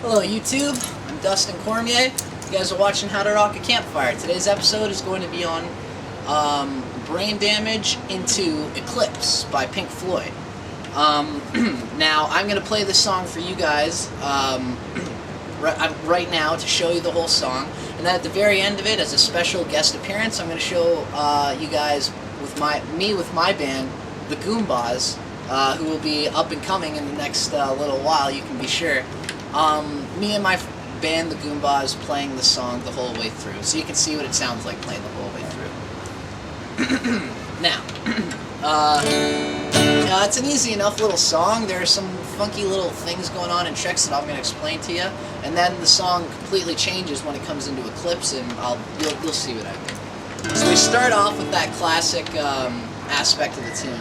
Hello YouTube, I'm Dustin Cormier. You guys are watching How to Rock a Campfire. Today's episode is going to be on Brain Damage into Eclipse by Pink FLoyd. Now, I'm going to play this song for you guys right now to show you the whole song. And then at the very end of it, as a special guest appearance, I'm going to show you guys with my band, the GOOMBAS, who will be up and coming in the next little while, you can be sure. Me and my band, the GOOMBAS, playing the song the whole way through, so you can see what it sounds like playing the whole way through. Now, it's an easy enough little song. There are some funky little things going on and tricks that I'm going to explain to you, and then the song completely changes when it comes into Eclipse, and you'll see what I mean. So we start off with that classic aspect of the tune.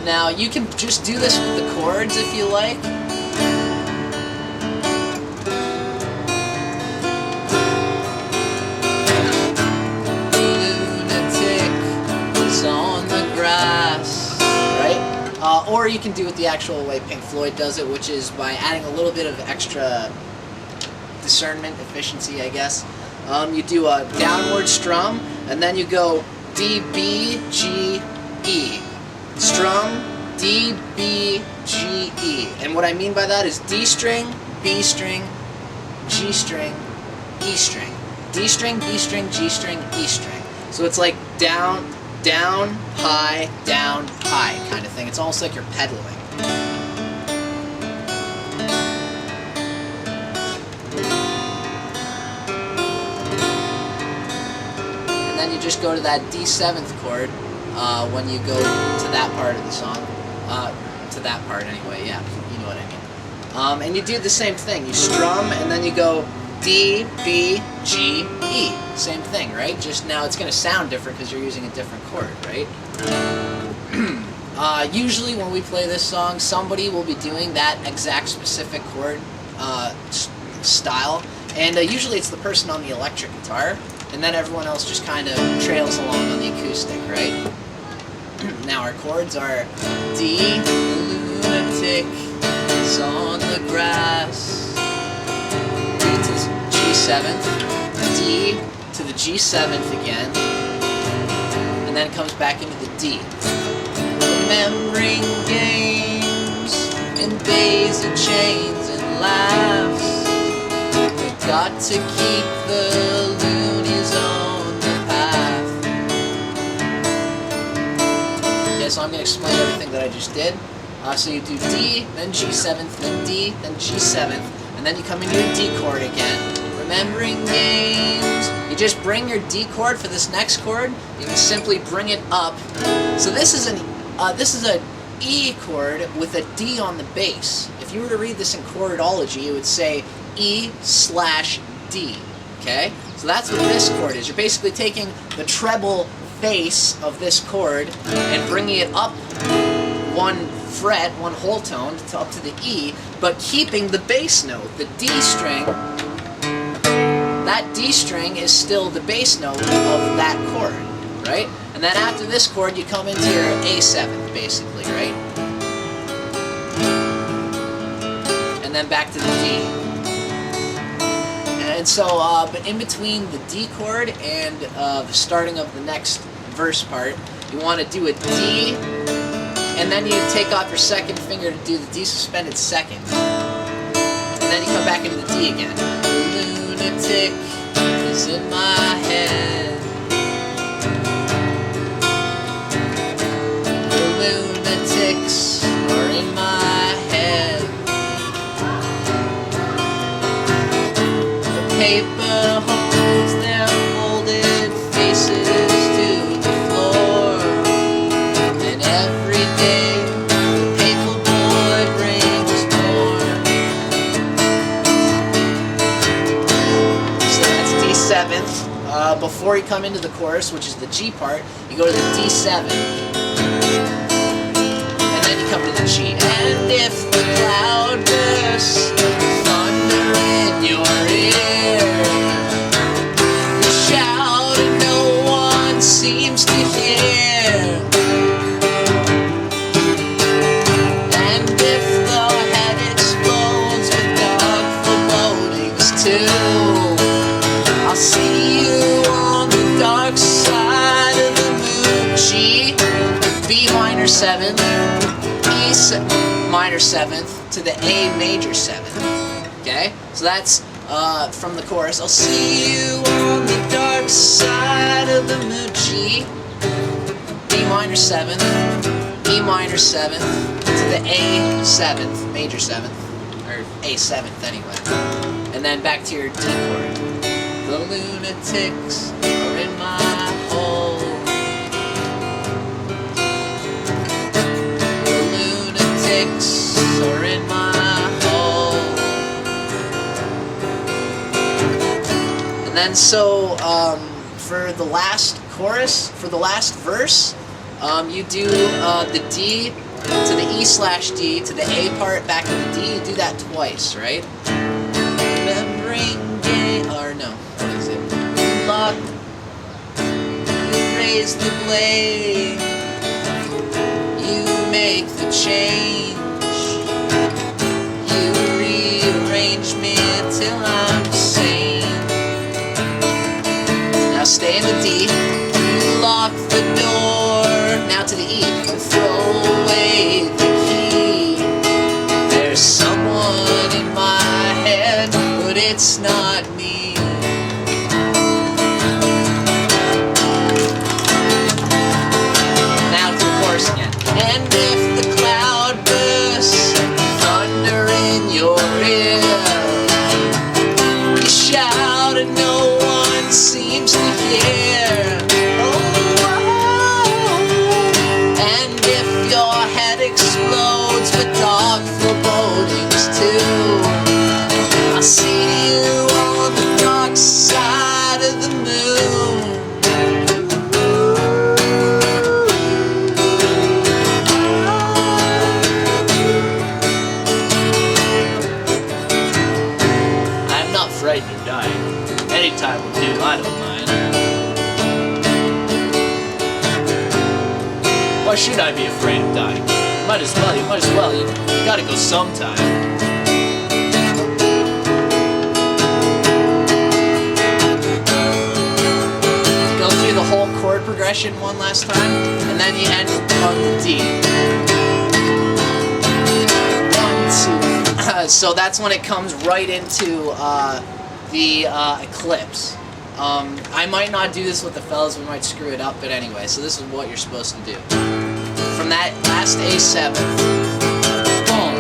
Now, you can just do this with the chords if you like. Lunatic is on the grass, right? Or you can do it the actual way Pink FLoyd does it, which is by adding a little bit of extra discernment, efficiency, I guess. You do a downward strum, and then you go D, B, G, E. Strum, D, B, G, E. And what I mean by that is D string, B string, G string, E string. D string, B string, G string, E string. So it's like down, down, high, kind of thing. It's almost like you're pedaling. And then you just go to that D7th chord. When you go to that part of the song, to that part anyway, yeah, you know what I mean. And you do the same thing. You strum, and then you go D, B, G, E. Same thing, right? Just now it's going to sound different because you're using a different chord, right? Usually when we play this song, somebody will be doing that exact specific chord style, and usually it's the person on the electric guitar, and then everyone else just kind of trails along on the acoustic, right? Now our chords are D, lunatic is on the grass, D to G7th, D to the G7th again, and then it comes back into the D. Remembering games and bays and chains and laughs, we've got to keep the loonies on the path. So I'm going to explain everything that I just did. So you do D, then G7th, then D, then G7th, and then you come into your D chord again. Remembering games. You just bring your D chord for this next chord. You can simply bring it up. So this is an E chord with a D on the bass. If you were to read this in chordology, it would say E/D. Okay? So that's what this chord is. You're basically taking the treble bass of this chord and bringing it up one fret, one whole tone, up to the E, but keeping the bass note, the D string. That D string is still the bass note of that chord, right? And then after this chord, you come into your A7, basically, right? And then back to the D. And so, but in between the D chord and the starting of the next verse part, you want to do a D, and then you take off your second finger to do the D suspended second. And then you come back into the D again. The lunatic is in my head. The lunatics are in my head. Paper holds their folded faces to the floor, and every day the paper boy brings more. So that's D7th. Before you come into the chorus, which is the G part, you go to the D7, and then you come to the G. And if the cloud bursts, thunder in your ear, shout seems to hear. And if the head explodes with dark forebodings too, I'll see you on the dark side of the moon. G, B minor 7th, E minor 7th to the A major 7th. Okay, so that's from the chorus. I'll see you on the dark side of the moon. G, B minor 7th, E minor 7th to the A 7th, major 7th, or A 7th anyway. And then back to your D chord. The lunatics are in my hole. The lunatics are in my hole. And then so for the last chorus, for the last verse, you do the D to the E/D to the A part back to the D. You do that twice, right? Remembering gay, or no, what is it? Lock, you raise the blade, you make the change, you rearrange me till I'm sane. Now stay in the D, you lock the door, now to the E, and throw away the key. There's someone in my head, but it's not me. Now to the chorus again. And if the cloud bursts, thunder in your ear, you shout and no one seems to hear. And if your head explodes with dark forebodings too, I'll see you on the dark side of the moon. I'm not frightened of dying. Any time will do, I don't mind. Why should I be afraid of dying? Might as well, you gotta go sometime. Go through the whole chord progression one last time, and then you end on the D. 1, 2. So that's when it comes right into the Eclipse. I might not do this with the fellas, we might screw it up, but anyway, so this is what you're supposed to do. From that last A7, boom,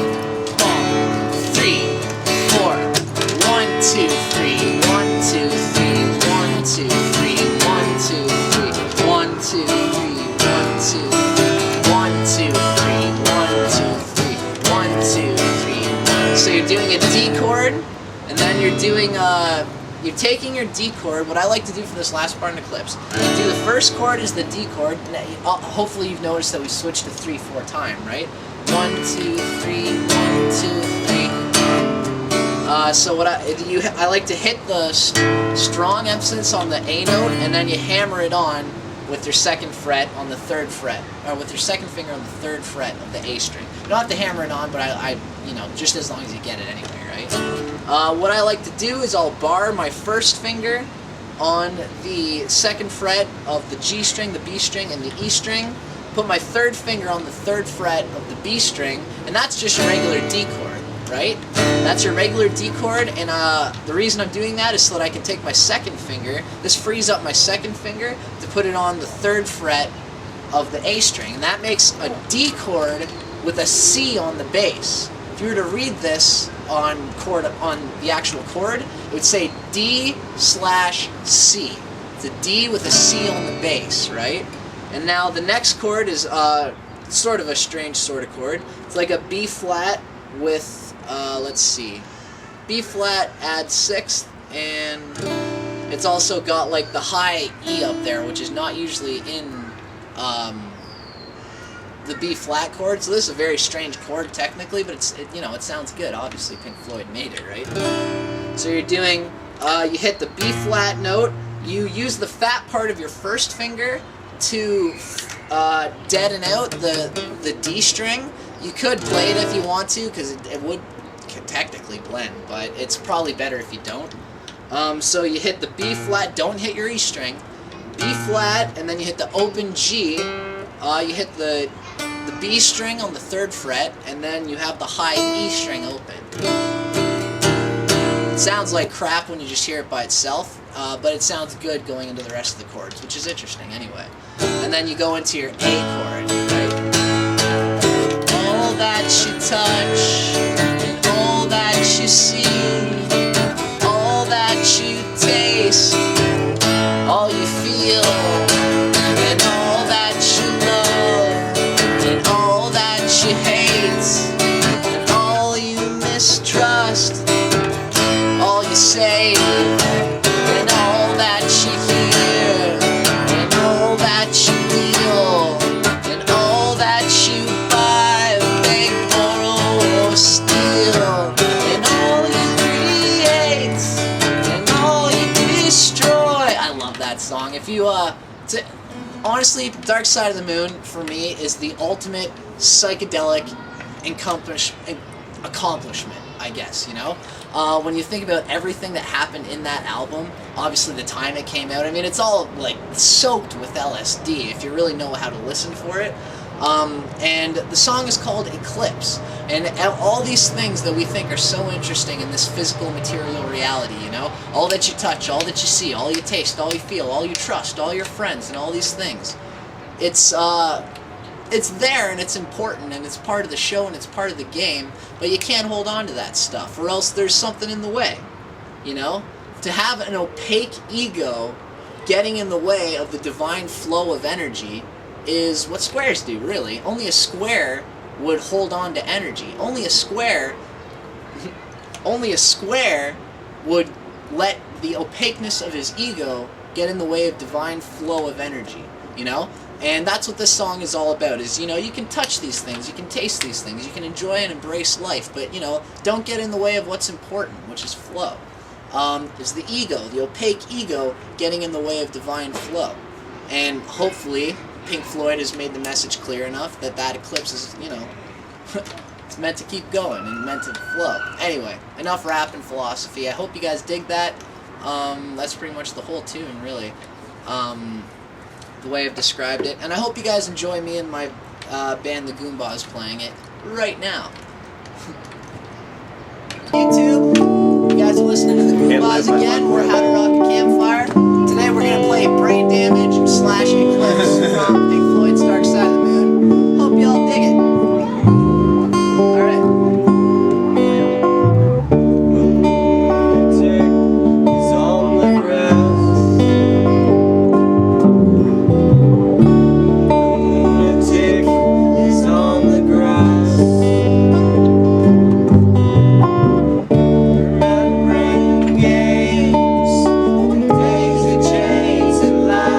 boom, 3, 4, 1, 2, 3, 1, 2, 3, 1, 2, 3, 1, 2, 3, 1, 2, 3, 1, 2, 1, 2, 3, 1, 2, 3, 1, 2, 3. So you're doing a D chord, and then you're doing you're taking your D chord. What I like to do for this last part in Eclipse, you do the first chord is the D chord. Hopefully you've noticed that we switched to 3/4 time, right? 1, 2, 3, 1, 2, 3. So what I like to hit the strong emphasis on the A note, and then you hammer it on with your second fret on the 3rd fret, or with your second finger on the 3rd fret of the A string. You don't have to hammer it on, but I you know, just as long as you get it anyway, right? What I like to do is I'll bar my first finger on the 2nd fret of the G string, the B string, and the E string, put my 3rd finger on the 3rd fret of the B string, and that's just your regular D chord, right? That's your regular D chord, and the reason I'm doing that is so that I can take my 2nd finger, this frees up my 2nd finger to put it on the 3rd fret of the A string, and that makes a D chord with a C on the bass. If you were to read this on the actual chord, it would say D/C. It's a D with a C on the bass, right? And now the next chord is sort of a strange sort of chord. It's like a B flat with let's see, B flat add 6th, and it's also got like the high E up there, which is not usually in the B flat chord. So this is a very strange chord technically, but you know, it sounds good. Obviously Pink Floyd made it, right? So you're doing you hit the B flat note, you use the fat part of your first finger to deaden out the D string. You could play it if you want to, because it would technically blend, but it's probably better if you don't. So you hit the B flat, don't hit your E string, B flat, and then you hit the open G. You hit the B string on the 3rd fret, and then you have the high E string open. It sounds like crap when you just hear it by itself, but it sounds good going into the rest of the chords, which is interesting anyway. And then you go into your A chord, right? All that you touch, and all that you see, all that you taste, all you feel, and all that you love, and all that you hate, and all you mistrust, all you say, and all that you hear, and all that you feel, and all that you buy, beg, borrow, or steal, and all you create, and all you destroy. I love that song. If you, honestly, Dark Side of the Moon, for me, is the ultimate psychedelic accomplishment, I guess, you know? When you think about everything that happened in that album, obviously the time it came out, I mean, it's all, like, soaked with LSD, if you really know how to listen for it. And the song is called Eclipse, and all these things that we think are so interesting in this physical material reality, you know? All that you touch, all that you see, all you taste, all you feel, all you trust, all your friends, and all these things. It's there, and it's important, and it's part of the show, and it's part of the game, but you can't hold on to that stuff, or else there's something in the way, you know? To have an opaque ego getting in the way of the divine flow of energy is what squares do, really. Only a square would hold on to energy. Only a square would let the opaqueness of his ego get in the way of divine flow of energy, you know? And that's what this song is all about, is, you know, you can touch these things, you can taste these things, you can enjoy and embrace life, but, you know, don't get in the way of what's important, which is flow. Is the ego, the opaque ego, getting in the way of divine flow. And hopefully, Pink Floyd has made the message clear enough that that eclipse is, you know, it's meant to keep going and meant to flow. Anyway, enough rap and philosophy. I hope you guys dig that. That's pretty much the whole tune, really. The way I've described it. And I hope you guys enjoy me and my band, the GOOMBAS, playing it right now. YouTube, you guys are listening to the GOOMBAS again. We're How to Rock a Campfire. Today we're going to play Brain Damage / Eclipse from Pink Floyd's Dark Side of the Moon. Hope y'all dig it. Alright. Chains and lies.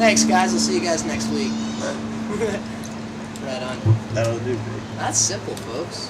Thanks, guys. I'll see you guys next week. Right on. That'll do. That's simple, folks.